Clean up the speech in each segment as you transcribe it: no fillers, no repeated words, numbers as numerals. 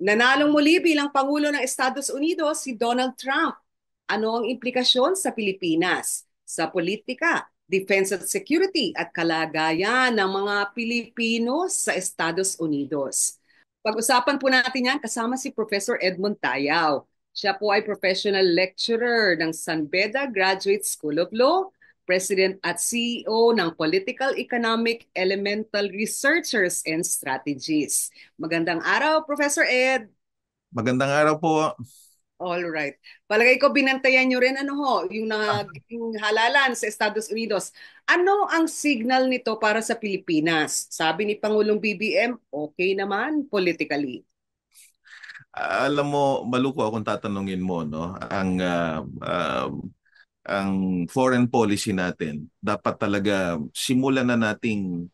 Nanalong muli bilang Pangulo ng Estados Unidos si Donald Trump. Ano ang implikasyon sa Pilipinas, sa politika, defense at security at kalagayan ng mga Pilipino sa Estados Unidos? Pag-usapan po natin yan kasama si Professor Edmund Tayaw. Siya po ay professional lecturer ng San Beda Graduate School of Law, President at CEO ng Political Economic Elemental Researchers and Strategies. Magandang araw, Professor Ed. Magandang araw po. All right. Palagay ko binantayan nyo rin ano ho, yung naging halalan sa Estados Unidos. Ano ang signal nito para sa Pilipinas? Sabi ni Pangulong BBM, okay naman politically. Alam mo, maluko akong tatanungin mo, no? Ang foreign policy natin, dapat talaga simulan na nating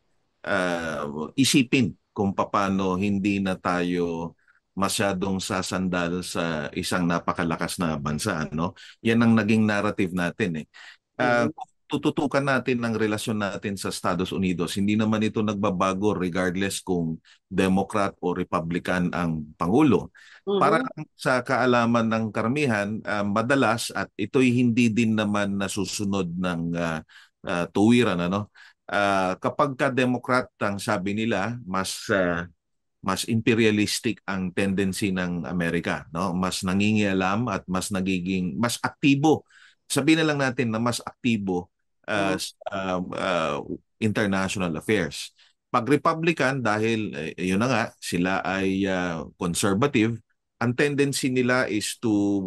isipin kung paano hindi na tayo masyadong sasandal sa isang napakalakas na bansa, no? Yan ang naging narrative natin, eh. Mhm. Kung tututukan natin ang relasyon natin sa Estados Unidos, hindi naman ito nagbabago regardless kung Democrat o Republican ang Pangulo. Para Mhm. sa kaalaman ng karamihan, madalas at ito'y hindi din naman nasusunod ng tuwiran, ano? Kapag ka Democrat ang sabi nila, mas imperialistic ang tendency ng Amerika, no? Mas nangingialam at mas aktibo. Sabihin na lang natin na mas aktibo Oh, sa international affairs. Pag Republican, dahil yun na nga, sila ay conservative, ang tendency nila is to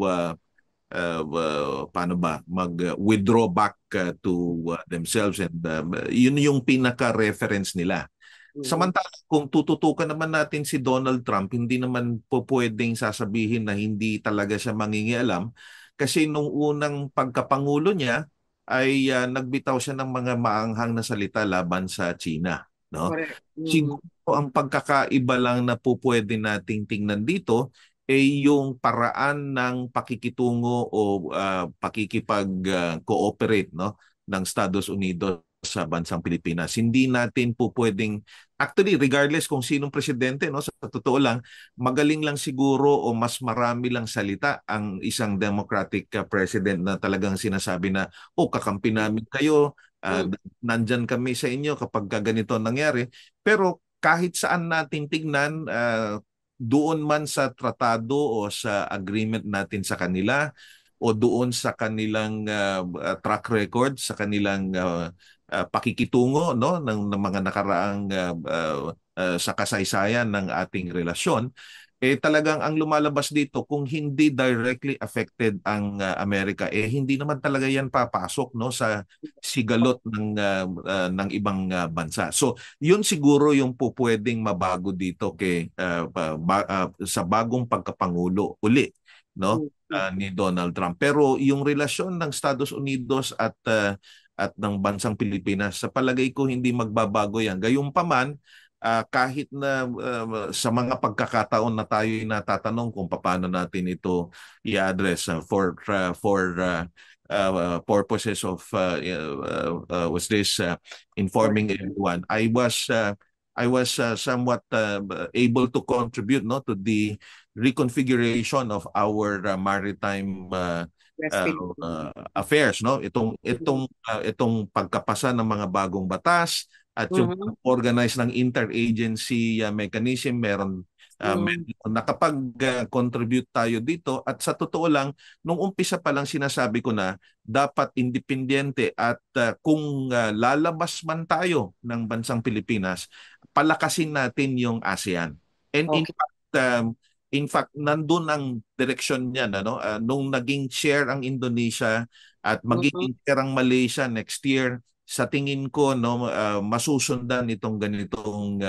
paano ba mag-withdraw back to themselves, and yun yung pinaka-reference nila. mhm. Samantala, kung tututukan naman natin si Donald Trump, hindi naman po pwedeng sasabihin na hindi talaga siya mangingialam, kasi nung unang pagkapangulo niya ay nagbitaw siya ng mga maanghang na salita laban sa China, no? Correct. Mhm. Siguro ang pagkakaiba lang na po pwede nating tingnan dito ay yung paraan ng pakikitungo o pakikipag-cooperate, no, ng Estados Unidos sa bansang Pilipinas. Hindi natin po pwedeng, actually regardless kung sinong presidente, no, sa totoo lang, magaling lang siguro o mas marami lang salita ang isang Democratic president na talagang sinasabi na, oh, kakampi namin kayo, Mhm. nandyan kami sa inyo kapag ganito ang nangyari. Pero kahit saan natin tignan, doon man sa tratado o sa agreement natin sa kanila o doon sa kanilang track record, sa kanilang pakikitungo, no, ng mga nakaraang sa kasaysayan ng ating relasyon, eh talagang ang lumalabas dito, kung hindi directly affected ang Amerika, eh hindi naman talaga yan papasok, no, sa sigalot ng ibang bansa. So yun siguro yung po pwedeng mabago dito sa bagong pagkapangulo uli, no, Mhm. ni Donald Trump. Pero yung relasyon ng Estados Unidos at ng bansang Pilipinas, sa palagay ko hindi magbabago yan. Gayunpaman, kahit na sa mga pagkakataon na tayo natatanong kung paano natin ito i-address for purposes of was this informing everyone. I was somewhat able to contribute, no, to the reconfiguration of our maritime West Philippines. affairs, no, Mhm. itong pagkapasa ng mga bagong batas at yung Mhm. organize ng interagency mechanism. Mhm. Nakapag-contribute tayo dito, at sa totoo lang, nung umpisa pa lang sinasabi ko na dapat independyente, at kung lalabas man tayo ng bansang Pilipinas, palakasin natin yung ASEAN. And Okay. in fact, nandun ang direksyon niyan, ano? Nung naging share ang Indonesia at Mhm. magiging share ang Malaysia next year, sa tingin ko, no, masusundan itong ganitong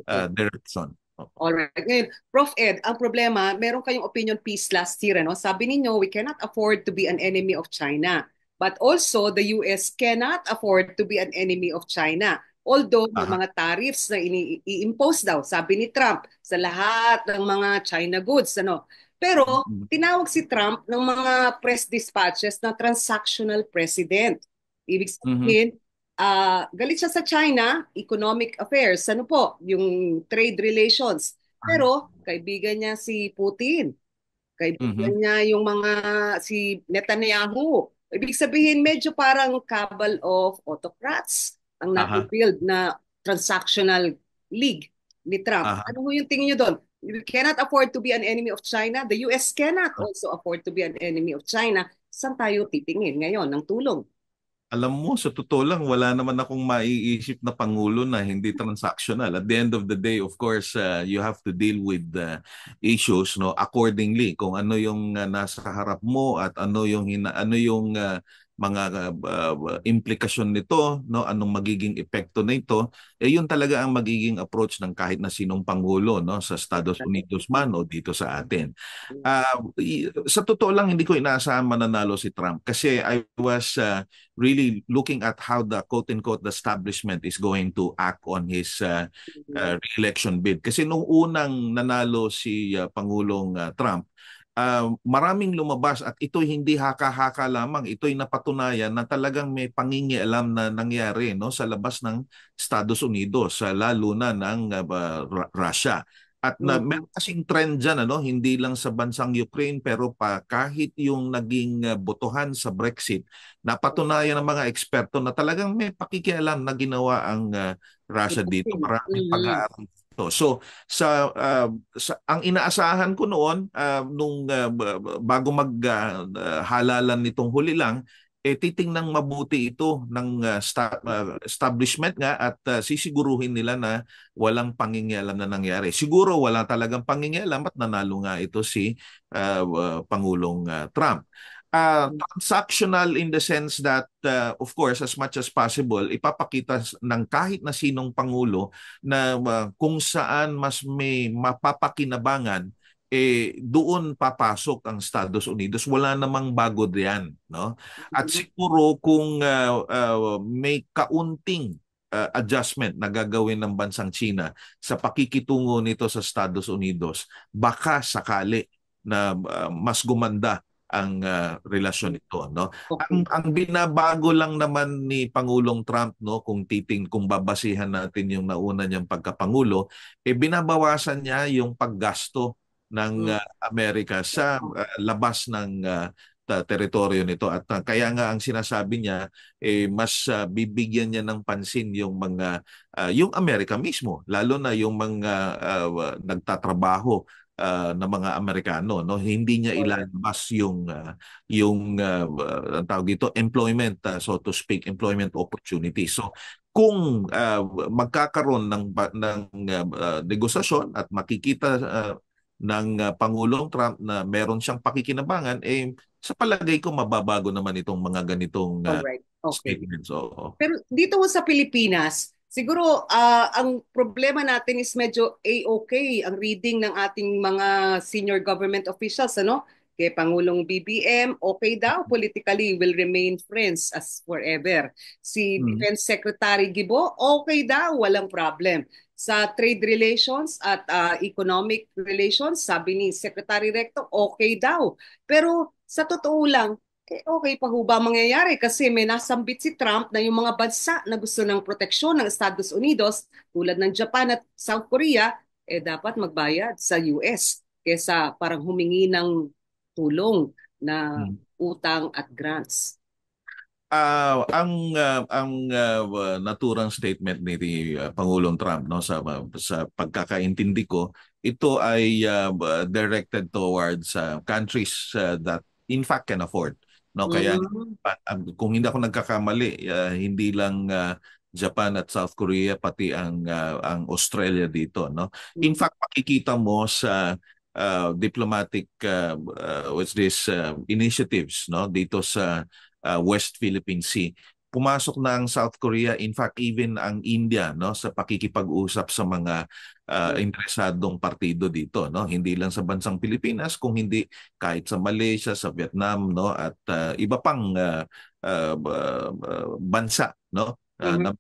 Okay. direction. Alright. Ngayon, Prof. Ed, ang problema, meron kayong opinion piece last year, ano? Sabi ninyo, we cannot afford to be an enemy of China. But also, the US cannot afford to be an enemy of China. Although, may Aha. mga tariffs na i-impose daw, sabi ni Trump, sa lahat ng mga China goods, ano? Pero, tinawag si Trump ng mga press dispatches na transactional president. Ibig Mhm. sabihin, galit siya sa China, economic affairs, ano po, yung trade relations. Pero kaibigan niya si Putin, kaibigan Mhm. niya yung mga si Netanyahu. Ibig sabihin medyo parang cabal of autocrats ang Aha. nabibuild na transactional league ni Trump. Aha. Ano ho yung tingin niyo doon? We cannot afford to be an enemy of China. The US cannot also afford to be an enemy of China. Saan tayo titingin ngayon ng tulong? Alam mo, sa totoo lang, wala naman akong maiisip na pangulo na hindi transactional. At the end of the day, of course, you have to deal with issues no accordingly kung ano yung nasa harap mo at ano yung mga implikasyon nito, no, anong magiging epekto nito, yun talaga ang magiging approach ng kahit na sinong pangulo, no, sa Estados Unidos man o dito sa atin. Sa totoo lang, hindi ko inaasahan mananalo si Trump kasi I was really looking at how the quote-unquote the establishment is going to act on his re-election bid. Kasi nung unang nanalo si Pangulong Trump, maraming lumabas at ito'y hindi haka-haka lamang. Ito'y napatunayan na talagang may pangingialam na nangyari no sa labas ng Estados Unidos, lalo na ng Russia. At na Mhm. meron kasing trend dyan, ano, hindi lang sa bansang Ukraine pero pa kahit yung naging botohan sa Brexit, napatunayan ng mga eksperto na talagang may pakikialam na ginawa ang Russia dito. Putin. Maraming Mhm. pag-aaral dito. So ang inaasahan ko noon bago halalan nitong huli lang, titingnang mabuti ito ng establishment nga at sisiguruhin nila na walang pangingialam na nangyari. Siguro wala talagang pangingialam at nanalo nga ito si Pangulong Trump. Transactional in the sense that, of course, as much as possible, ipapakita ng kahit na sinong Pangulo na kung saan mas may mapapakinabangan, doon papasok ang Estados Unidos. Wala namang bago diyan, no? At Mhm. siguro kung may kaunting adjustment na gagawin ng bansang China sa pakikitungo nito sa Estados Unidos, baka sakali na mas gumanda ang relasyon nito, no. Okay. Ang binabago lang naman ni Pangulong Trump, no, kung babasihan natin yung nauna niyang pagkapangulo, binabawasan niya yung paggasto ng Mhm. Amerika sa labas ng teritoryo nito at kaya nga ang sinasabi niya mas bibigyan niya ng pansin yung Amerika mismo, lalo na yung mga nagtatrabaho ng mga Amerikano, no, hindi niya Correct. ilalabas ang tawag dito employment, so to speak, employment opportunity. So kung magkakaroon ng negosasyon at makikita ng Pangulong Trump na meron siyang pakikinabangan, sa palagay ko mababago naman itong mga ganitong Alright. Okay. statements. Oo. Pero dito sa Pilipinas, siguro ang problema natin is medyo A-okay ang reading ng ating mga senior government officials, ano? Kay Pangulong BBM, okay daw, politically will remain friends as forever. Si Mm. Defense Secretary Gibo, okay daw, walang problem. Sa trade relations at economic relations, sabi ni Secretary Recto, okay daw. Pero sa totoo lang, okay pa ho ba mangyayari? Kasi may nasambit si Trump na yung mga bansa na gusto ng proteksyon ng Estados Unidos, tulad ng Japan at South Korea, dapat magbayad sa US kesa parang humingi ng tulong na Mm. utang at grants. Ang naturang statement ni Pangulong Trump, no, sa pagkakaintindi ko, ito ay directed towards countries that in fact can afford, no. Kaya Mm. kung hindi ako nagkakamali, hindi lang Japan at South Korea, pati ang Australia dito, no. In Mm. fact, makikita mo sa diplomatic what's this initiatives, no, dito sa West Philippine Sea. Pumasok na ang South Korea, in fact even ang India, no, sa pakikipag-usap sa mga interesadong partido dito, no. Hindi lang sa bansang Pilipinas, kung hindi kahit sa Malaysia, sa Vietnam, no, at iba pang bansa, no, Mhm.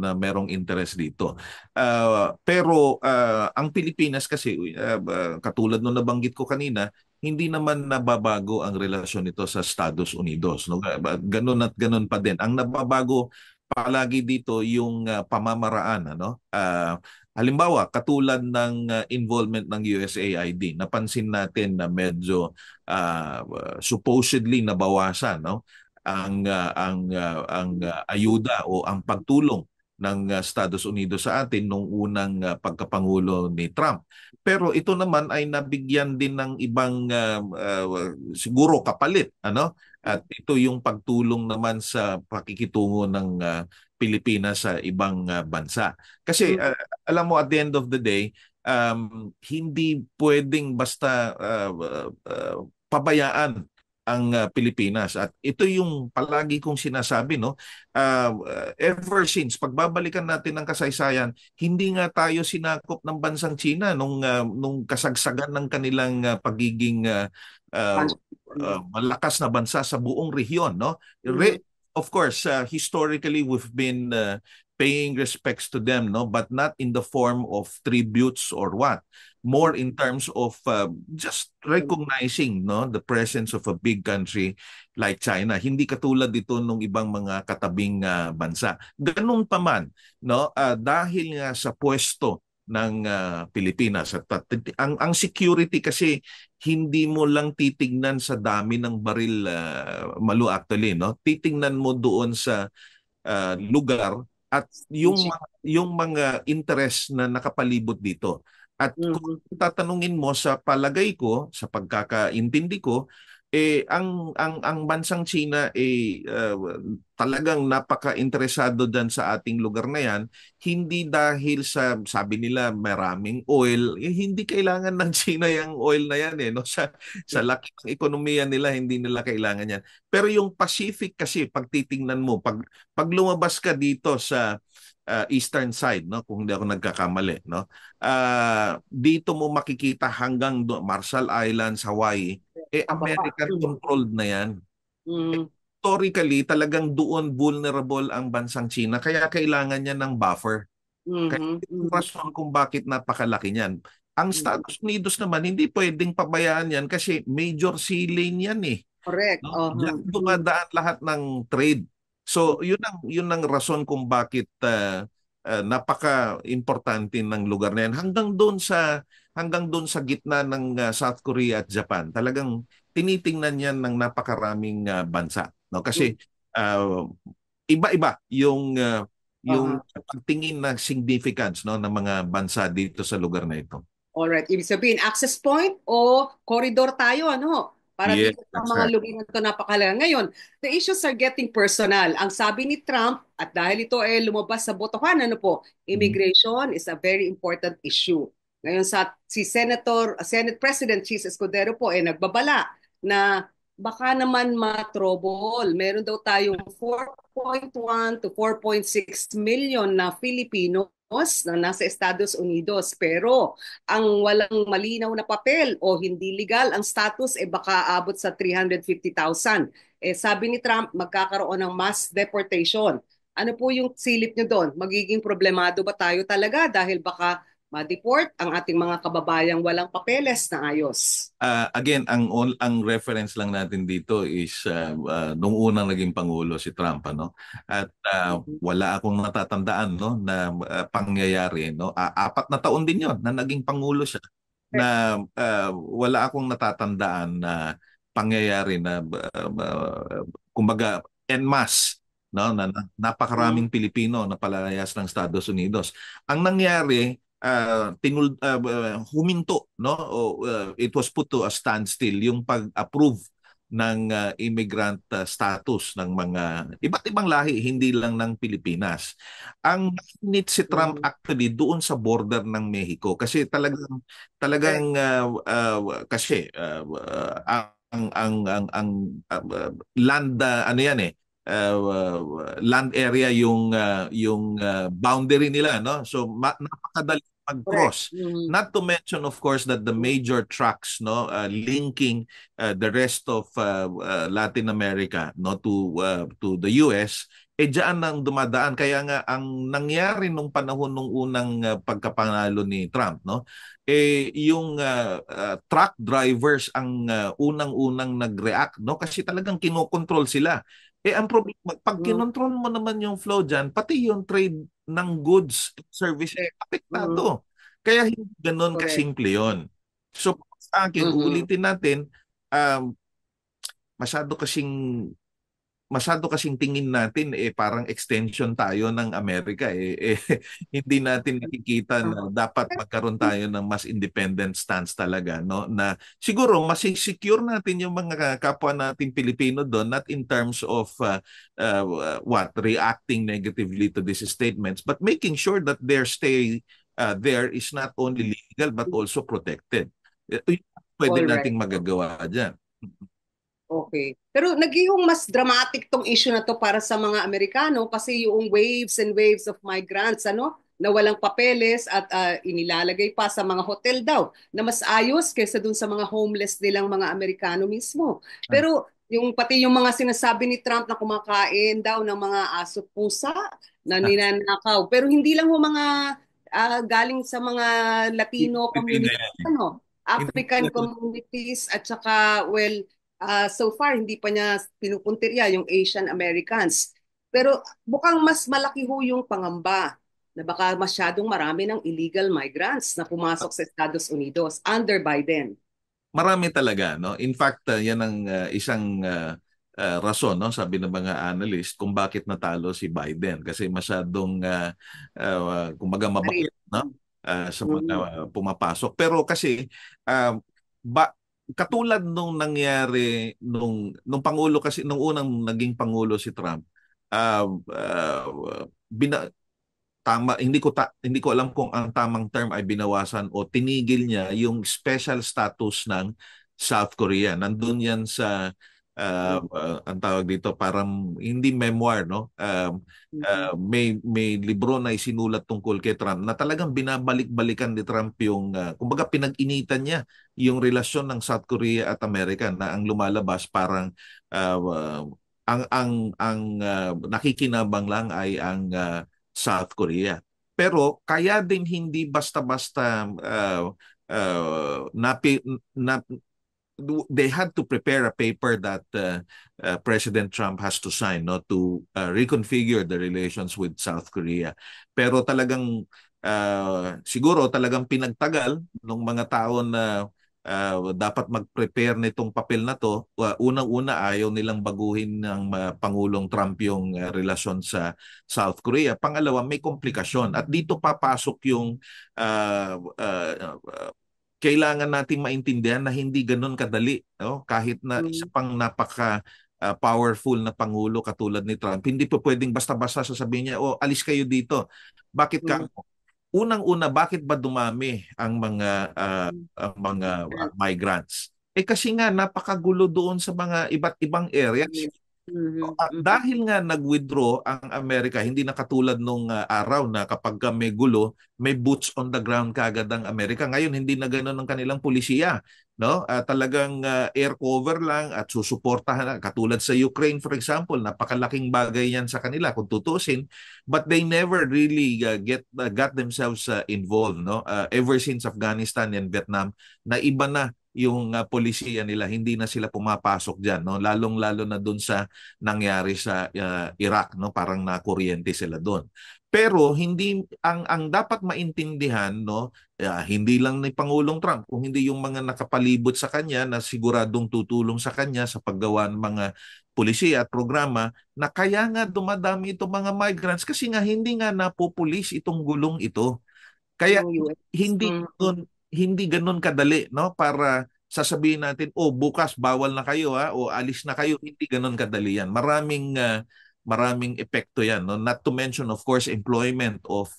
na merong interest dito. Pero ang Pilipinas kasi katulad nung nabanggit ko kanina, hindi naman nababago ang relasyon nito sa Estados Unidos, no? Ganun at ganun pa din. Ang nababago palagi dito yung pamamaraan, ano? Halimbawa, katulad ng involvement ng USAID, napansin natin na medyo supposedly nabawasan, no? Ang ayuda o ang pagtulong ng Estados Unidos sa atin nung unang pagkapangulo ni Trump. Pero ito naman ay nabigyan din ng ibang siguro kapalit, ano? At ito yung pagtulong naman sa pakikitungo ng Pilipinas sa ibang bansa. Kasi alam mo, at the end of the day, hindi pwedeng basta pabayaan ang Pilipinas. At ito yung palagi kong sinasabi, no? Ever since, pagbabalikan natin ng kasaysayan, hindi nga tayo sinakop ng bansang China nung kasagsagan ng kanilang pagiging malakas na bansa sa buong rehiyon, no? Of course, historically we've been paying respects to them, no, but not in the form of tributes or what. More in terms of just recognizing, no, the presence of a big country like China. Hindi katulad dito nung ibang mga katabing bansa. Ganun pa man, no, dahil nga sa pwesto ng Pilipinas ang security kasi hindi mo lang titignan sa dami ng baril, Malu, actually, no, titingnan mo doon sa lugar at yung mga interest na nakapalibot dito. At kung tatanungin mo, sa palagay ko, sa pagkakaintindi ko, ang bansang China talagang napaka-interesado dyan sa ating lugar na yan, hindi dahil sa, sabi nila, maraming oil. Hindi kailangan ng China yung oil na yan, no? Sa laki ng ekonomiya nila, hindi nila kailangan yan. Pero yung Pacific kasi, pag titingnan mo, pag lumabas ka dito sa eastern side, no, kung hindi ako nagkakamali, no, dito mo makikita hanggang Marshall Islands, Hawaii, American controlled na yan. Historically, talagang doon vulnerable ang bansang China, kaya kailangan niya ng buffer. Kaya yung rason kung bakit napakalaki niyan. Ang Estados Unidos naman, hindi pwedeng pabayaan yan kasi major sea lane yan, Correct. no? Diyan dumadaan lahat ng trade. So, yun ang rason kung bakit napaka-importante ng lugar na yan. Hanggang doon sa gitna ng South Korea at Japan. Talagang tinitingnan yan ng napakaraming bansa, no? Kasi iba-iba yung pagtingin na significance, no, ng mga bansa dito sa lugar na ito. Alright, ibig sabihin, access point o corridor tayo, ano? Para Yes, dito sa that's mga right. lugar na ito napakalaga. Ngayon, the issues are getting personal. Ang sabi ni Trump, at dahil ito ay lumabas sa botohan, ano po, immigration is a very important issue. Ngayon, Senate President Chis Escudero po ay nagbabala na baka naman matrobol. Meron daw tayong 4.1 to 4.6 million na Filipino na nasa Estados Unidos, pero ang walang malinaw na papel o hindi legal ang status baka abot sa 350,000. Sabi ni Trump, magkakaroon ng mass deportation. Ano po yung silip nyo doon? Magiging problemado ba tayo talaga dahil baka ma-deport ang ating mga kababayang walang papeles na ayos? Again, ang reference lang natin dito is nung unang naging pangulo si Trump, ano? At wala akong natatandaan, no, na pangyayari, no. 4 na taon din 'yon na naging pangulo siya, na wala akong natatandaan na pangyayari na kumbaga en masse, no, na napakaraming Pilipino na palayas ng Estados Unidos. Ang nangyari, huminto, no, it was put to a standstill yung pag-approve ng immigrant status ng mga iba't ibang lahi, hindi lang ng Pilipinas. Ang nainit si Trump actually doon sa border ng Mexico kasi talagang kasi land, ano yan, land area yung boundary nila, no, so napakadali mag-cross. Not to mention, of course, that the major tracks, no, linking the rest of Latin America, no, to the US, diyan nang dumadaan. Kaya nga ang nangyari nung panahon nung unang pagkapanalo ni Trump, no, yung truck drivers ang unang-unang nag-react, no, kasi talagang kinokontrol sila. Ang problema, pag Mm, kinontrol mo naman yung flow dyan, pati yung trade ng goods and services, correct. Mm, apektado. Kaya hindi ganun correct. kasimple yun. So, sa akin, Mhm. uulitin natin, um, masyado kasing masyado kasing tingin natin parang extension tayo ng Amerika hindi natin nakikita na dapat magkaroon tayo ng mas independent stance talaga, no, na siguro mas secure natin yung mga kapwa nating Pilipino doon, not in terms of what reacting negatively to these statements, but making sure that their stay there is not only legal but also protected. Yun pwede All right. nating magagawa diyan. Okay. Pero naging mas dramatic tong issue na to para sa mga Amerikano kasi yung waves and waves of migrants na walang papeles at inilalagay pa sa mga hotel daw na mas ayos kaysa dun sa mga homeless nilang mga Amerikano mismo. Pero yung pati yung mga sinasabi ni Trump na kumakain daw ng mga aso pusa na ninanakaw. Pero hindi lang ho mga galing sa mga Latino Pilipino community, yan. African communities at saka so far, hindi pa niya pinupuntirya yung Asian Americans. Pero bukang mas malaki ho yung pangamba na baka masyadong marami ng illegal migrants na pumasok sa Estados Unidos under Biden. Marami talaga, no? In fact, yan ang isang rason, no, sabi ng mga analyst kung bakit natalo si Biden kasi masyadong kumbaga Marit. mabait, no? Sa mga Mm. pumapasok. Pero kasi uh, ba katulad nung nangyari nung pangulo kasi nung unang naging pangulo si Trump, uh, uh, hindi ko alam kung ang tamang term ay binawasan o tinigil niya yung special status ng South Korea. Nandun yan sa ang tawag dito parang hindi memoir, no. Mm. May libro na isinulat tungkol kay Trump na talagang binabalik-balikan ni Trump yung kumbaga pinag-initan niya yung relasyon ng South Korea at Amerika na ang lumalabas parang ang nakikinabang lang ay ang South Korea. Pero kaya din hindi basta-basta napi, na, they had to prepare a paper that President Trump has to sign, no, to reconfigure the relations with South Korea. Pero talagang siguro talagang pinagtagal ng mga tao na dapat mag-prepare nitong papel na to. Unang-una, ayaw nilang baguhin ng Pangulong Trump yung relasyon sa South Korea. Pangalawa, may komplikasyon. At dito papasok yung kailangan nating maintindihan na hindi ganun kadali, no? Kahit na isa Mm. pang napaka powerful na pangulo katulad ni Trump, hindi po pwedeng basta-basta sasabihin niya, "Oh, alis kayo dito." Bakit ka? Mm. Unang-una, bakit ba dumami ang mga migrants? Kasi nga napakagulo doon sa mga iba't ibang areas. Mhm. Mhm. Dahil nga nag-withdraw ang Amerika, hindi na katulad nung araw na kapag may gulo, may boots on the ground kagad ang Amerika. Ngayon, hindi na ganoon ang kanilang pulisiya. No? Talagang air cover lang at susuportahan. Katulad sa Ukraine, for example, napakalaking bagay yan sa kanila kung tutusin. But they never really got themselves involved. No? Ever since Afghanistan and Vietnam, na iba na yung polisiya nila, hindi na sila pumapasok diyan, no, lalong-lalo na doon sa nangyari sa Iraq, no, parang nakuryente sila doon. Pero hindi ang dapat maintindihan, no, hindi lang ni Pangulong Trump kung hindi yung mga nakapalibot sa kanya na siguradong tutulong sa kanya sa paggawa ng mga pulisiya at programa, na kaya nga dumadami itong mga migrants kasi nga hindi nga napupulis itong gulong ito. Kaya Yung US. hindi hindi ganun kadali, no, para sasabihin natin, oh, bukas bawal na kayo, o alis na kayo. Hindi ganun kadali yan. Maraming epekto yan, no, not to mention of course employment of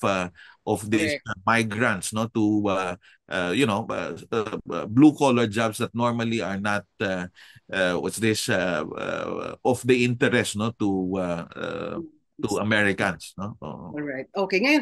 these Correct. migrants, no, to blue collar jobs that normally are not what's this of the interest, no, to Americans, no. Oo. Alright. Okay. Ngayon,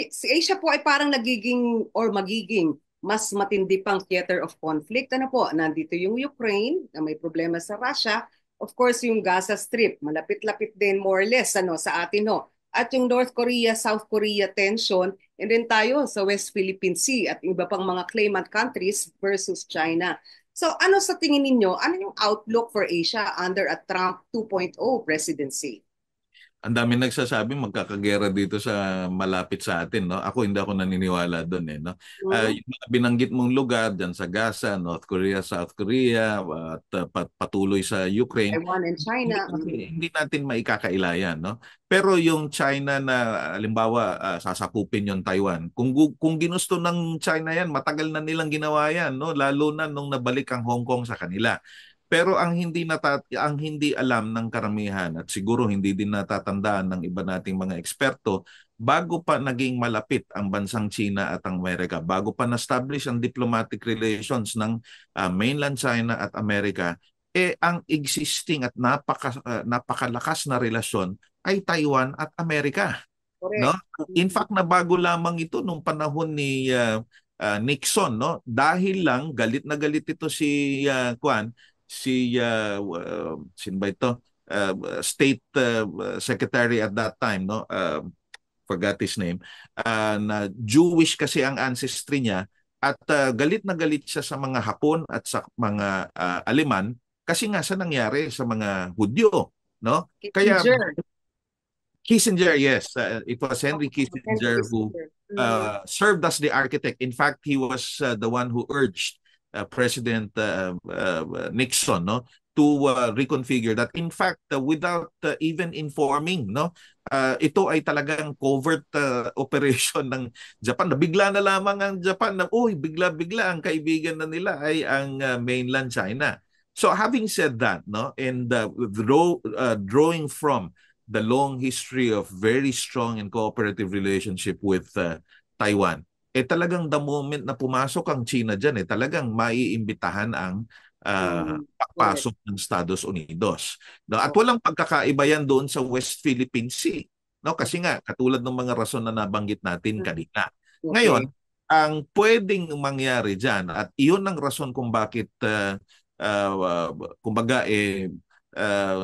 si Asia po ay parang nagiging or magiging mas matindi pang theater of conflict. Ano po? Nandito yung Ukraine na may problema sa Russia. Of course, yung Gaza Strip, malapit-lapit din more or less sa atin ho. At yung North Korea, South Korea tension, and then tayo sa West Philippine Sea at iba pang mga claimant countries versus China. So ano sa tingin ninyo, ano yung outlook for Asia under a Trump 2.0 presidency? Ang dami nagsasabi magkakagera dito sa malapit sa atin, no? Ako hindi ako naniniwala doon eh, no? Hmm? Yung mga binanggit mong lugar diyan sa Gaza, North Korea, South Korea, at patuloy sa Ukraine, Taiwan and China. hindi natin maikakailayan, no? Pero yung China na halimbawa sasakupin yung Taiwan. Kung ginusto ng China yan, matagal na nilang ginawa yan, no? Lalo na nung nabalik ang Hong Kong sa kanila. Pero ang hindi alam ng karamihan at siguro hindi din natatandaan ng iba nating mga eksperto, bago pa naging malapit ang bansang China at ang Amerika, bago pa na-establish ang diplomatic relations ng mainland China at Amerika, ang existing at napakalakas na relasyon ay Taiwan at Amerika, no? Correct. In fact, nabago lamang ito nung panahon ni Nixon, no? Dahil lang galit na galit ito sino ba ito? State Secretary at that time, no? Forgot his name. Na Jewish kasi ang ancestry niya at galit na galit siya sa mga Hapon at sa mga Aleman kasi nga sa nangyari sa mga Hudyo, no? Kaya Kissinger. Kissinger, yes. It was Oh, Henry Henry Kissinger who Kissinger. Mhm. served as the architect. In fact, he was the one who urged President Nixon, no, to reconfigure that. In fact, without even informing, no, ito ay talagang covert operation ng Japan. Nabigla na lamang ang Japan na, uy, bigla-bigla ang kaibigan na nila ay ang mainland China. So having said that, no, and drawing from the long history of very strong and cooperative relationship with Taiwan, talagang the moment na pumasok ang China dyan, talagang maiimbitahan ang Correct. pagpasok ng Estados Unidos. No? At Oh, walang pagkakaiba yan doon sa West Philippine Sea. No? Kasi nga, katulad ng mga rason na nabanggit natin kanina. Ngayon, okay. ang pwedeng mangyari dyan, at iyon ang rason kung bakit kumbaga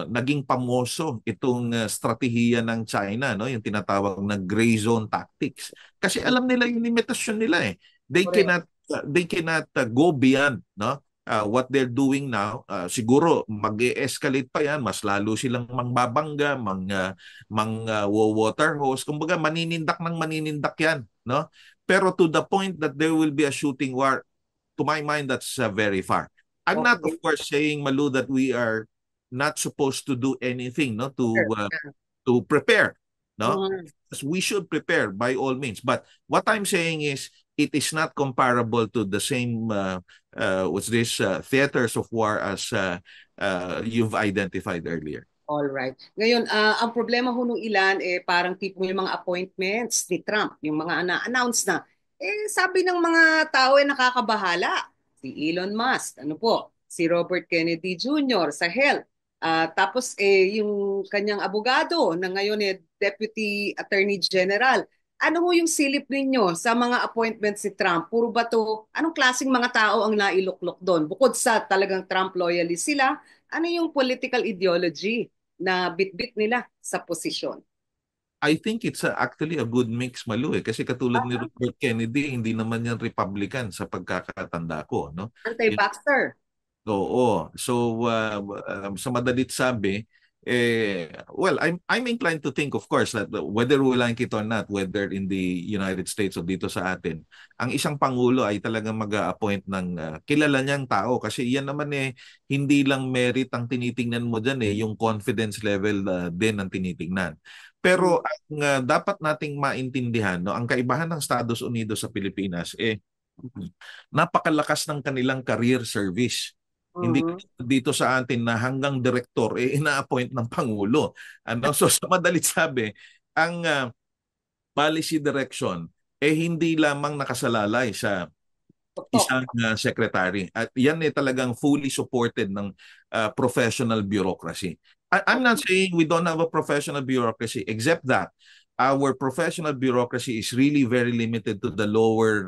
naging pamoso itong strategiya ng China, no, yung tinatawag na gray zone tactics, kasi alam nila yung limitasyon nila eh. Correct. They cannot go beyond, no, what they're doing now. Siguro mag-e-escalate pa yan, mas lalo silang mangbabangga, water hose, kumbaga maninindak ng maninindak yan, no. Pero to the point that there will be a shooting war, to my mind, that's very far. I'm not, of Okay. course, saying, Malu, that we are not supposed to do anything, no, Sure. to prepare, no. Mhm. We should prepare by all means. But what I'm saying is, it is not comparable to the same what's this theaters of war as you've identified earlier. All right. Ngayon, ang problema ho nung ilan, parang tipong yung mga appointments ni Trump, yung mga na-announce na, sabi ng mga tao nakakabahala. Si Elon Musk, ano po, si Robert Kennedy Jr. sa health. Tapos yung kanyang abogado na ngayon Deputy Attorney General. Ano ho yung silip ninyo sa mga appointments si Trump? Puro ba to, anong klaseng mga tao ang nailuklok doon? Bukod sa talagang Trump loyalist sila, ano yung political ideology na bitbit nila sa posisyon? I think it's actually a good mix, Malu, eh. Kasi katulad ni Robert Kennedy, hindi naman yan Republican sa pagkakatanda ko, no? Anti-vaxxer. Oo. So, sa madalit sabi, well, I'm inclined to think, of course, that whether we like it or not, whether in the United States o dito sa atin, ang isang pangulo ay talagang mag-a-appoint ng kilala niyang tao. Kasi yan naman hindi lang merit ang tinitingnan mo dyan yung confidence level din ang tinitingnan. Pero ang dapat nating maintindihan, no, ang kaibahan ng Estados Unidos sa Pilipinas, napakalakas ng kanilang career service. Hindi Mhm. dito sa atin na hanggang direktor ina-appoint ng Pangulo. Ano? So sa madalit sabi, ang policy direction hindi lamang nakasalalay sa Tuktok. isang secretary. At yan talagang fully supported ng professional bureaucracy. I'm not saying we don't have a professional bureaucracy, except that our professional bureaucracy is really very limited to the lower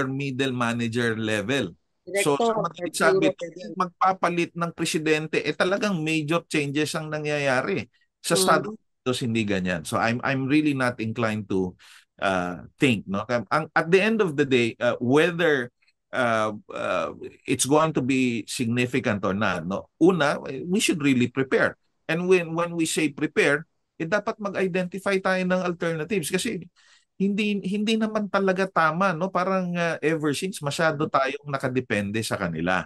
middle manager level. So Director sa or madalit sabi, bureau tuwing president. magpapalit ng presidente, talagang major changes ang nangyayari. Sa Estados Mhm. Unidos, hindi ganyan. So I'm really not inclined to think, no. At the end of the day, whether it's going to be significant or not, no? Una, we should really prepare. And when we say prepare, dapat mag-identify tayo ng alternatives kasi hindi naman talaga tama, no? Parang ever since masyado tayong nakadepende sa kanila,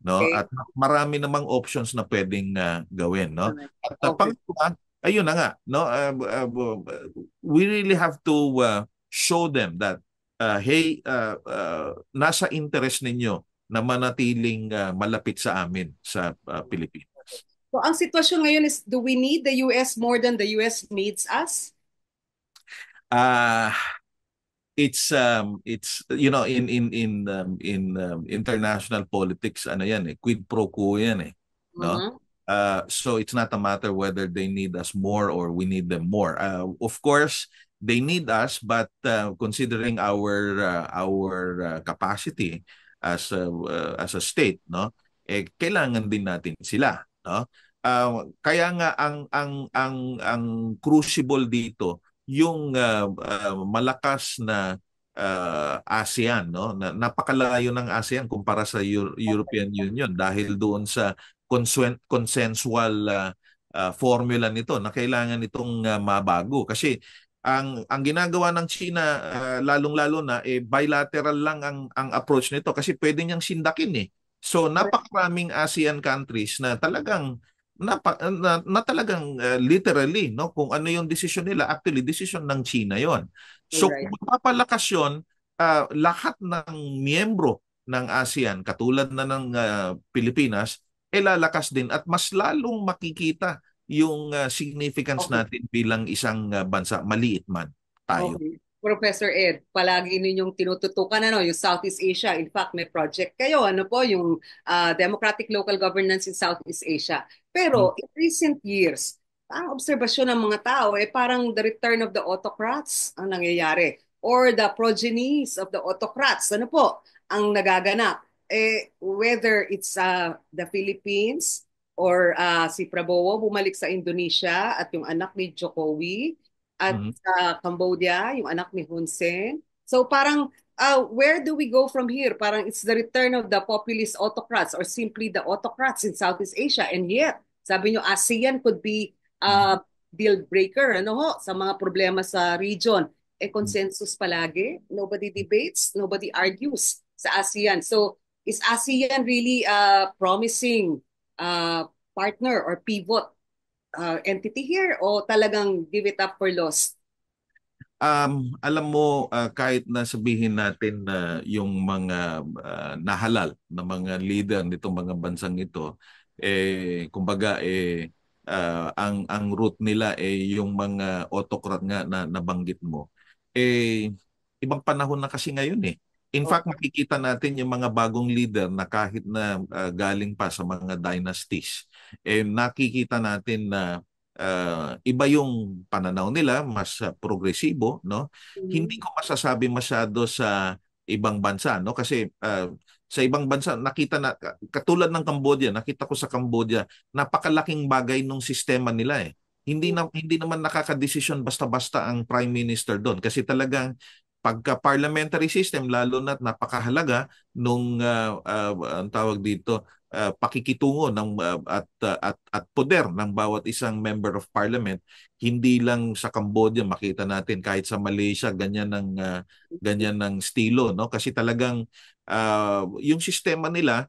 no? Okay. At marami namang options na pwedeng gawin, no? Alright. At Okay. pangalawa, ayun na nga, no? We really have to show them that hey, nasa interest ninyo na manatiling malapit sa amin sa Pilipinas. So ang sitwasyon ngayon is, do we need the US more than the US needs us? Ah, it's in international politics, ano yan, quid pro quo yan, no? Mhm. So it's not a matter whether they need us more or we need them more. Of course they need us, but considering our capacity as a state, no, kailangan din natin sila, no? Kaya nga ang crucible dito yung malakas na ASEAN, no? Napakalayo ng ASEAN kumpara sa European Union dahil doon sa consensual formula nito na kailangan itong mabago kasi ang ginagawa ng China lalong-lalo na bilateral lang ang approach nito kasi pwede niyang sindakin eh. So napakaraming ASEAN countries na talagang na talagang literally, no, kung ano yung decision nila, actually decision ng China yon. So Alright. kung mapapalakas yun, lahat ng miyembro ng ASEAN katulad na ng Pilipinas lalakas din at mas lalong makikita yung significance Okay. natin bilang isang bansa, maliit man tayo. Okay. Professor Ed, palagi ninyong tinututukan yung Southeast Asia. In fact, may project kayo, ano po, yung Democratic Local Governance in Southeast Asia. Hmm. Pero in recent years, ang obserbasyon ng mga tao, parang the return of the autocrats ang nangyayari. Or the progenies of the autocrats. Ano po ang nagaganap? Whether it's the Philippines or si Prabowo bumalik sa Indonesia at yung anak ni Jokowi, at Mhm. sa Cambodia, yung anak ni Hun Sen. So parang, where do we go from here? Parang it's the return of the populist autocrats or simply the autocrats in Southeast Asia. And yet, sabi nyo, ASEAN could be Mhm. a deal breaker sa mga problema sa region. Mhm. Consensus palagi. Nobody debates, nobody argues sa ASEAN. So is ASEAN really a promising partner or pivot entity here o talagang give it up for lost? Alam mo, kahit na sabihin natin na yung mga nahalal na mga leader nitong mga bansang ito, kumbaga, ang root nila yung mga autocrat nga na nabanggit mo. Ibang panahon na kasi ngayon eh. In fact, Okay. makikita natin yung mga bagong leader na kahit na galing pa sa mga dynasties, nakikita natin na iba yung pananaw nila, mas progresibo, no? Hindi Mhm. ko masasabi masyado sa ibang bansa, no? Kasi sa ibang bansa nakita na katulad ng Cambodia, nakita ko sa Cambodia, napakalaking bagay nung sistema nila eh. Hindi naman nakakadesisyon basta-basta ang prime minister doon kasi talagang pagka parliamentary system lalo na't napakahalaga nung ang tawag dito pakikitungo ng at poder ng bawat isang member of parliament. Hindi lang sa Cambodia, makita natin kahit sa Malaysia ganyan ng estilo, no, kasi talagang yung sistema nila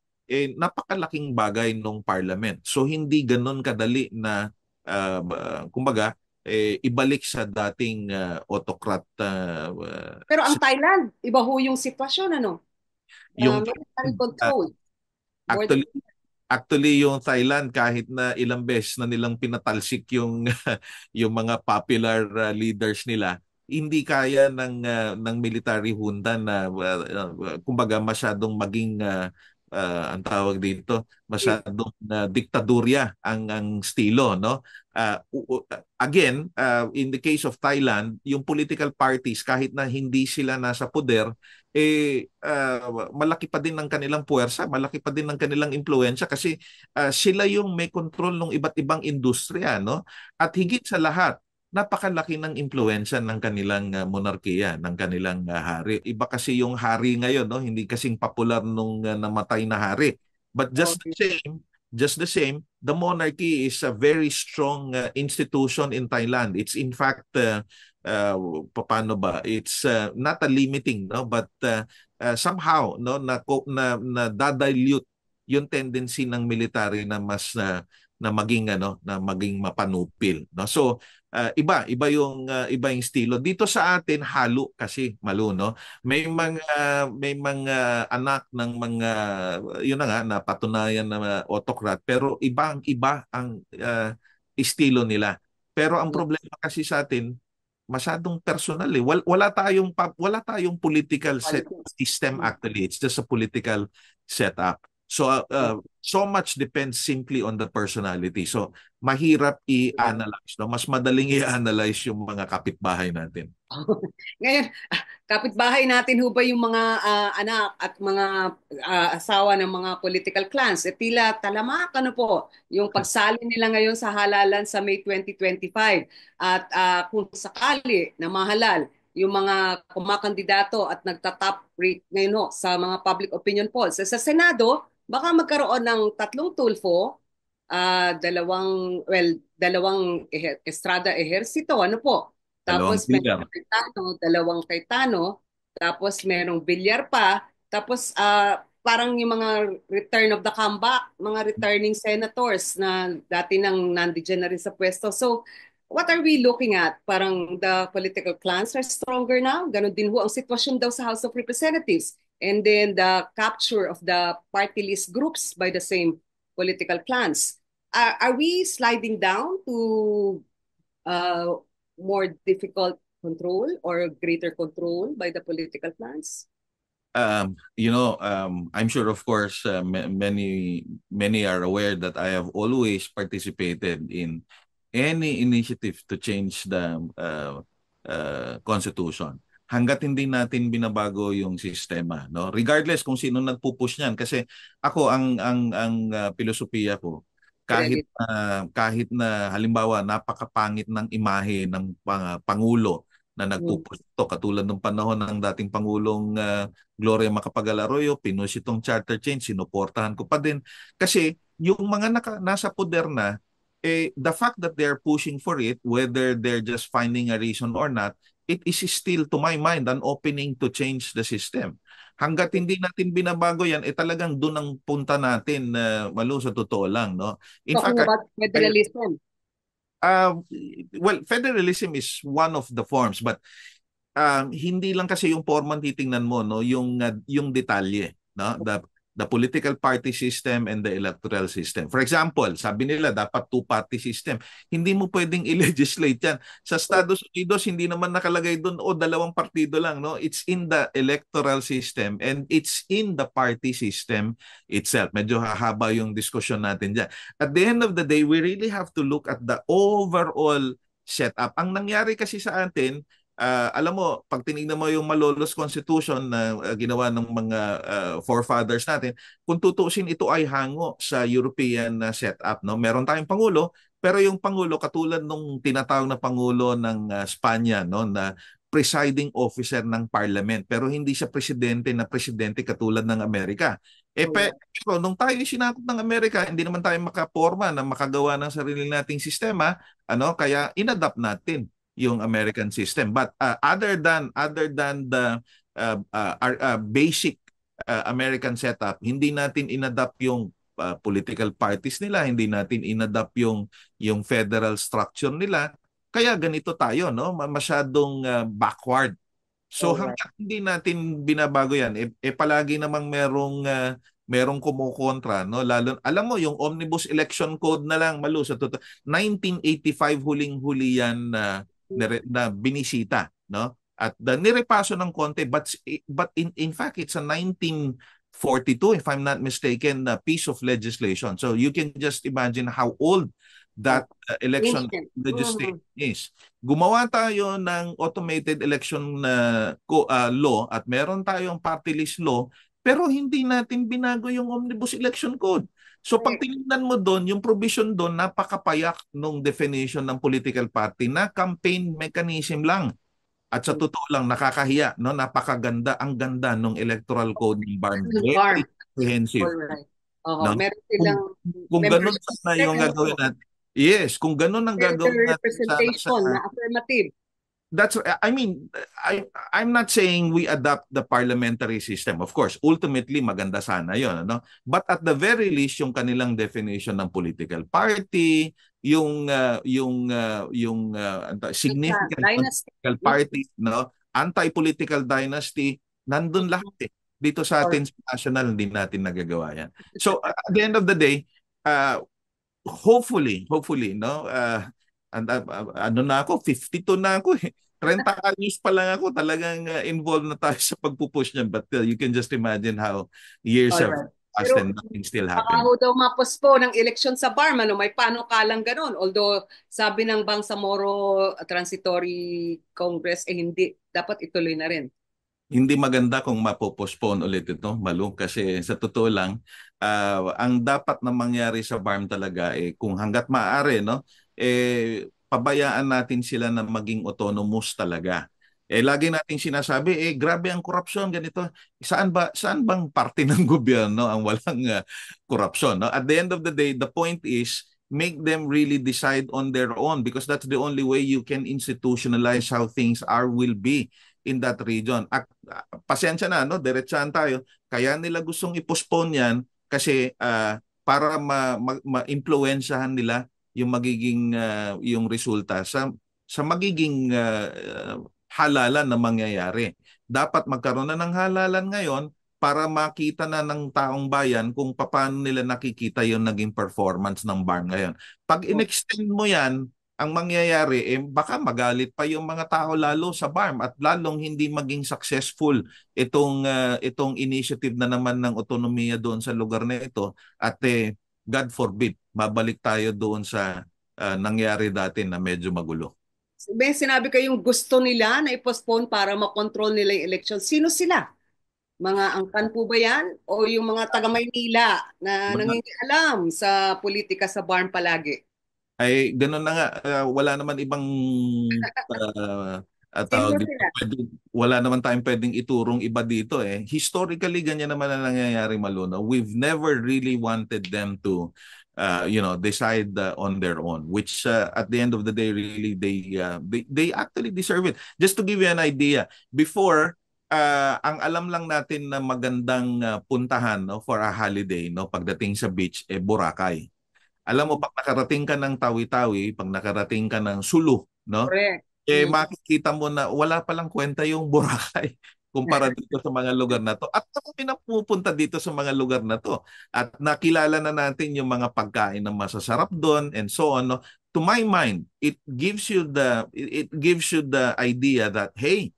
napakalaking bagay ng parliament, so hindi ganoon kadali na kumbaga ibalik sa dating autocrat Pero ang Thailand, iba ho yung sitwasyon, ano? yung Military uh, control. More than, actually Actually, yung Thailand, kahit na ilang beses na nilang pinatalsik yung yung mga popular leaders nila, hindi kaya ng military junta na kumbaga masyadong maging ang tawag dito, masyadong diktadurya ang estilo, no? Again, in the case of Thailand, yung political parties kahit na hindi sila nasa poder, malaki pa din ng kanilang puwersa, malaki pa din ng kanilang impluwensya kasi sila yung may control ng iba't ibang industriya, no? At higit sa lahat, napakalaki ng impluwensya ng kanilang monarkiya, ng kanilang hari. Iba kasi yung hari ngayon, no? Hindi kasing popular nung namatay na hari. But Okay. just the same, the monarchy is a very strong institution in Thailand. It's in fact paano ba? It's not a limiting, no, but somehow, no, na dadilute yung tendency ng military na mas na maging na maging mapanupil, no. So iba yung estilo dito sa atin. Halo kasi, Malu, no. May mga anak ng mga yun na nga na patunayan na autocrat, pero iba ang estilo nila. Pero ang problema kasi sa atin, masyadong personal eh. Wala tayong political Politics. system Mm. actually. It's just a political setup. So so much depends simply on the personality. So mahirap i-analyze, no? Mas madaling i-analyze yung mga kapitbahay natin. Ngayon, kapitbahay natin ho ba yung mga anak at mga asawa ng mga political clans? Tila talamak ano po yung pagsali nila ngayon sa halalan sa May 2025. At kung sakali na mahalal yung mga kumakandidato at nagta-top rate ngayon ho, sa mga public opinion polls. Sa Senado, baka magkaroon ng tatlong tulfo, dalawang Estrada Ejercito, ano po? Dalawang Tapos may leader. Dalawang Cayetano, tapos merong Villar pa, tapos parang yung mga return of the comeback, mga returning senators na dati nang nandiyan na rin sa pwesto. So, what are we looking at? Parang the political clans are stronger now. Ganon din ho ang sitwasyon daw sa House of Representatives. And then the capture of the party list groups by the same political clans. Are we sliding down to uh, more difficult control or greater control by the political clans? I'm sure, of course, many are aware that I have always participated in any initiative to change the constitution. Hanggat hindi natin binabago yung sistema, no? Regardless kung sino nagpupush niyan, kasi ako ang pilosopiya ko, kahit Credit. kahit na halimbawa napakapangit ng imahe ng pangulo na Mm. nagpupush to, katulad ng panahon ng dating pangulong Gloria Macapagal Arroyo, pinush itong charter change, sinuportahan ko pa din. Kasi yung mga nasa poder na, the fact that they're pushing for it, whether they're just finding a reason or not, it is still, to my mind, an opening to change the system. Hanggat hindi natin binabago yan, talagang doon ang punta natin, Malu, sa totoo lang, no? In Talking fact, about federalism. uh, well, federalism is one of the forms, but hindi lang kasi yung forma titingnan mo, no, yung detalye, no, the political party system and the electoral system. For example, sabi nila dapat two-party system. Hindi mo pwedeng i-legislate yan. Sa Estados Unidos, hindi naman nakalagay doon o dalawang partido lang, no. It's in the electoral system and it's in the party system itself. Medyo hahaba yung diskusyon natin diyan. At the end of the day, we really have to look at the overall setup. Ang nangyari kasi sa atin, alam mo, pag tinignan mo yung Malolos Constitution na ginawa ng mga forefathers natin, kung tutuusin, ito ay hango sa European setup, no? Meron tayong pangulo, pero yung pangulo katulad nung tinatawag na pangulo ng Spanya, no, na presiding officer ng parliament, pero hindi siya presidente katulad ng Amerika. Oh, yeah. Pero nung tayo sinakop ng Amerika, hindi naman tayo makaporma na makagawa ng sarili nating sistema, kaya inadapt natin yung American system. But other than the basic American setup, hindi natin inadapt yung political parties nila, hindi natin inadapt yung federal structure nila. Kaya ganito tayo, no? Masyadong backward. So All right. hanggang hindi natin binabago yan, palagi namang merong kumukontra, no? Lalo, alam mo, yung Omnibus Election Code na lang, Malu, sa 1985 huling-huli yan na binisita, no? At nirepaso ng konti, but in fact it's a 1942, if I'm not mistaken, na piece of legislation. So you can just imagine how old that election Ancient. legislation is. Gumawa tayo ng automated election law at meron tayong party list law, pero hindi natin binago yung Omnibus Election Code. So pag tinignan mo doon, yung provision doon, napakapayak nung definition ng political party na campaign mechanism lang. At sa totoo lang, nakakahiya, no? Napakaganda, ang ganda ng electoral code ng BARM. Ng Very farm. comprehensive, Alright. Oo, no? meron Kung, silang kung ganun membership sana yung gagawin mechanism, natin, yes, kung ganun ang gagawin senator natin sana sa representation na affirmative. that's I mean I'm not saying we adopt the parliamentary system. Of course, ultimately maganda sana 'yon, ano? But at the very least yung kanilang definition ng political party, significant Dynasty. political party, no? Anti-political dynasty, nandun lahat eh. Dito sa Or, atin sa national hindi natin nagagawa 'yan. So at the end of the day, uh, hopefully, no? Ano na ako, 52 na ako eh. 30 anyos pa lang ako, talagang involved na tayo sa pagpupush niyan. But you can just imagine how years have alright. passed Pero and nothing still baka happened. ho daw mapospo ng eleksyon sa BARM, ano, may panukalang ganon. Although sabi ng Bangsamoro Transitory Congress, eh hindi, dapat ituloy na rin. Hindi maganda kung mapopospone ulit ito, Malu, kasi sa totoo lang, ang dapat na mangyari sa BARM talaga eh kung hangga't maaari, no, pabayaan natin sila na maging autonomous talaga. Lagi nating sinasabi, grabe ang korupsyon, ganito. Saan bang parte ng gobyerno ang walang korupsyon, no? At the end of the day, the point is make them really decide on their own because that's the only way you can institutionalize how things will be in that region. Pasensya na, no? Diretsahan tayo. Kaya nila gustong i-postpone yan kasi para ma-impluensyahan nila yung magiging yung resulta sa magiging halalan na mangyayari. Dapat magkaroon na ng halalan ngayon para makita na ng taong bayan kung paano nila nakikita yung naging performance ng BARM ngayon. Pag in-extend mo yan, ang mangyayari, baka magalit pa yung mga tao lalo sa BARM at lalong hindi maging successful itong initiative na naman ng otonomiya doon sa lugar na ito. At God forbid, mabalik tayo doon sa nangyari dati na medyo magulo. May sinabi kayong gusto nila na i-postpone para makontrol nila yung election. Sino sila? Mga angkan po ba yan? O yung mga taga Maynila na nangingialam sa politika sa BARM palagi? Ay gano'n na nga, wala naman ibang Sino tawag dito. sila? Wala naman tayong pwedeng iturong iba dito eh. Historically, ganyan naman ang nangyayari, Maluna. We've never really wanted them to decide on their own, which at the end of the day, really, they actually deserve it. Just to give you an idea, before, ang alam lang natin na magandang puntahan, no, for a holiday, no, pagdating sa beach, Boracay. Alam mo, pag nakarating ka ng Tawi-Tawi, pag nakarating ka ng Sulu, no? Correct. Mm. Makikita mo na wala palang kwenta yung Boracay kumpara dito sa mga lugar na to. At kami na pupunta dito sa mga lugar na to. At nakilala na natin yung mga pagkain na masasarap doon and so on. No? To my mind, it gives you the idea that, hey,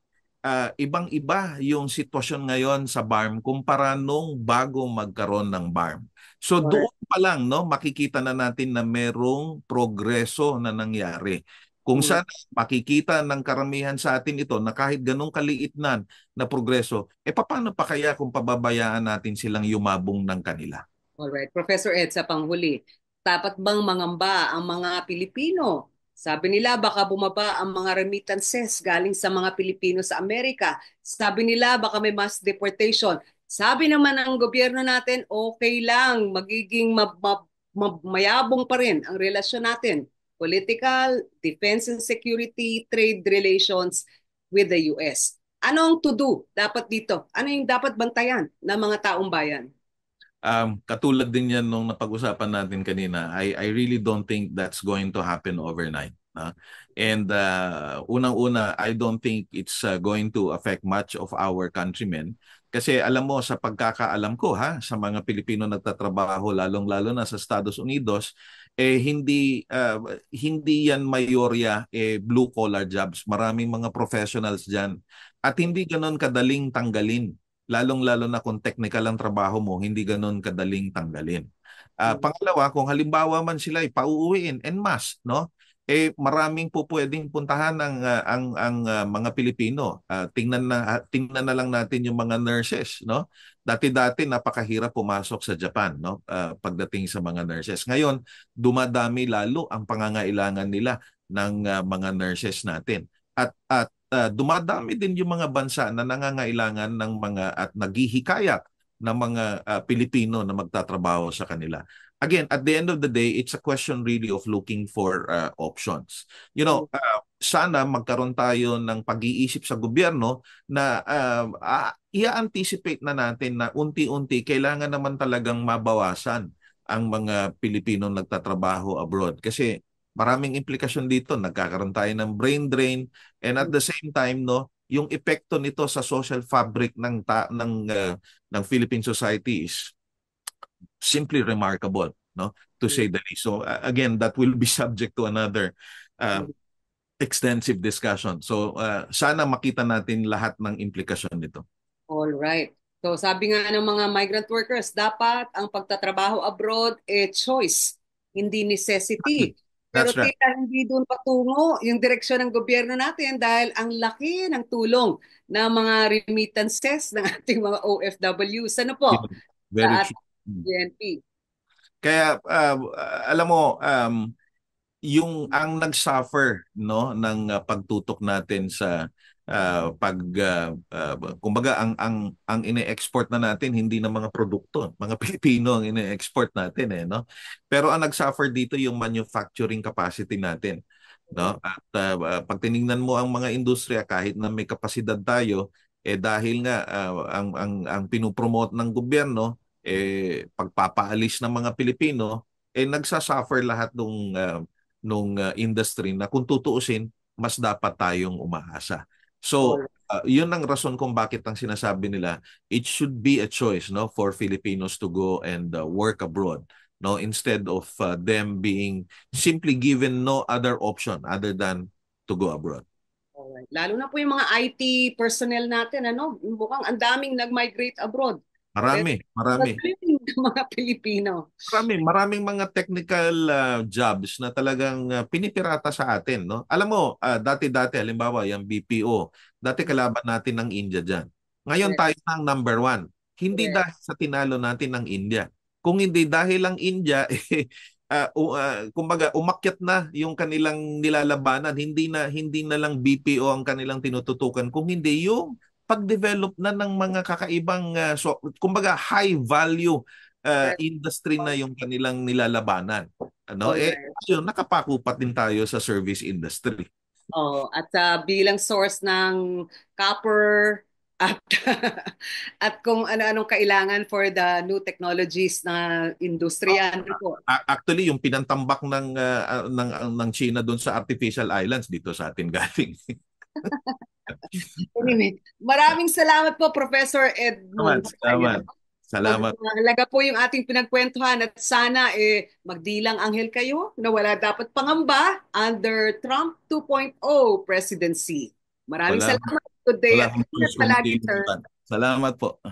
ibang-iba yung sitwasyon ngayon sa BARM kumpara nung bago magkaroon ng BARM. So doon Correct. pa lang, no, makikita na natin na merong progreso na nangyari. Kung Mm. saan makikita ng karamihan sa atin ito na kahit ganong kaliit na progreso, paano pa kaya kung pababayaan natin silang yumabong ng kanila? Alright. Professor Ed, sa panghuli, dapat bang mangamba ang mga Pilipino? Sabi nila baka bumaba ang mga remittances galing sa mga Pilipino sa Amerika. Sabi nila baka may mass deportation. Sabi naman ng gobyerno natin, okay lang, magiging mayabong pa rin ang relasyon natin. Political, defense and security, trade relations with the US. Anong to do dapat dito? Ano yung dapat bantayan ng mga taong bayan? Katulad din yan nung napag-usapan natin kanina, I really don't think that's going to happen overnight. And unang-una, I don't think it's going to affect much of our countrymen. Kasi alam mo, sa pagkakaalam ko sa mga Pilipino nagtatrabaho, lalong-lalo na sa Estados Unidos, hindi yan mayorya blue collar jobs. Maraming mga professionals diyan. At hindi ganoon kadaling tanggalin, lalong-lalo na kung technical ang trabaho mo, hindi ganun kadaling tanggalin. Pangalawa, kung halimbawa man sila pauuwiin en masse, no? maraming po pwedeng puntahan ang mga Pilipino. Tingnan na lang natin yung mga nurses, no? Dati-dati napakahirap pumasok sa Japan, no? Pagdating sa mga nurses. Ngayon, dumadami lalo ang pangangailangan nila ng mga nurses natin. At dumadami din yung mga bansa na nangangailangan ng mga at naghihikayat ng mga Pilipino na magtatrabaho sa kanila. Again, at the end of the day, it's a question really of looking for options. Sana magkaroon tayo ng pag-iisip sa gobyerno na i-anticipate na natin na unti-unti kailangan naman talagang mabawasan ang mga Pilipinong nagtatrabaho abroad. Kasi maraming implikasyon dito. Nagkakaroon tayo ng brain drain, and at the same time, no, yung epekto nito sa social fabric ng Philippine society is simply remarkable, no, to say the least. So again, that will be subject to another uh, extensive discussion. So sana makita natin lahat ng implikasyon nito. All right. So sabi nga ng mga migrant workers, dapat ang pagtatrabaho abroad choice, hindi necessity. Pero That's right. tila hindi doon patungo yung direksyon ng gobyerno natin dahil ang laki ng tulong ng mga remittances ng ating mga OFWs. Ano po? Very Sa true. ating PNP. Kaya alam mo, ang nag-suffer, no, ng pagtutok natin sa kumbaga ang ine-export na natin hindi na mga produkto, mga Pilipino ang ine-export natin, no. Pero ang nag-suffer dito yung manufacturing capacity natin, no. At pag tiningnan mo ang mga industriya, kahit na may kapasidad tayo, dahil nga ang pinopromote ng gobyerno pagpapaalis ng mga Pilipino, nagsasuffer lahat nung industry na kung tutuusin, mas dapat tayong umaasa. So, yun ang rason kung bakit ang sinasabi nila, it should be a choice, no, for Filipinos to go and work abroad, no, instead of them being simply given no other option other than to go abroad. Alright. Lalo na po yung mga IT personnel natin, ano, mukhang ang daming nag-migrate abroad. Marami. Magaling ng mga Pilipino. Maraming mga technical jobs na talagang pinipirata sa atin, no? Alam mo, dati-dati halimbawa yung BPO, dati kalaban natin ng India diyan. Ngayon Correct. tayo na ang number one. Hindi Correct. dahil sa tinalo natin ng India. Kung hindi dahil ang India kumbaga umakyat na yung kanilang nilalabanan, hindi na lang BPO ang kanilang tinututukan, kung hindi yung pag-develop na ng mga kakaibang kumbaga high value industry na yung kanilang nilalabanan. Ano? Alright. Yun, nakapakupat din tayo sa service industry. Oh, at bilang source ng copper at at kung ano-anong kailangan for the new technologies na industriya, ano po. Actually, yung pinantambak ng China doon sa artificial islands dito sa atin galing. Anyway, maraming salamat po, Professor Edmund. Salamat. Salamat. Mahalaga po yung ating pinagkwentuhan at sana magdilang anghel kayo na wala dapat pangamba under Trump 2.0 presidency. Maraming Wala, salamat. Good day wala at akong ingat palagi, sir. Salamat po.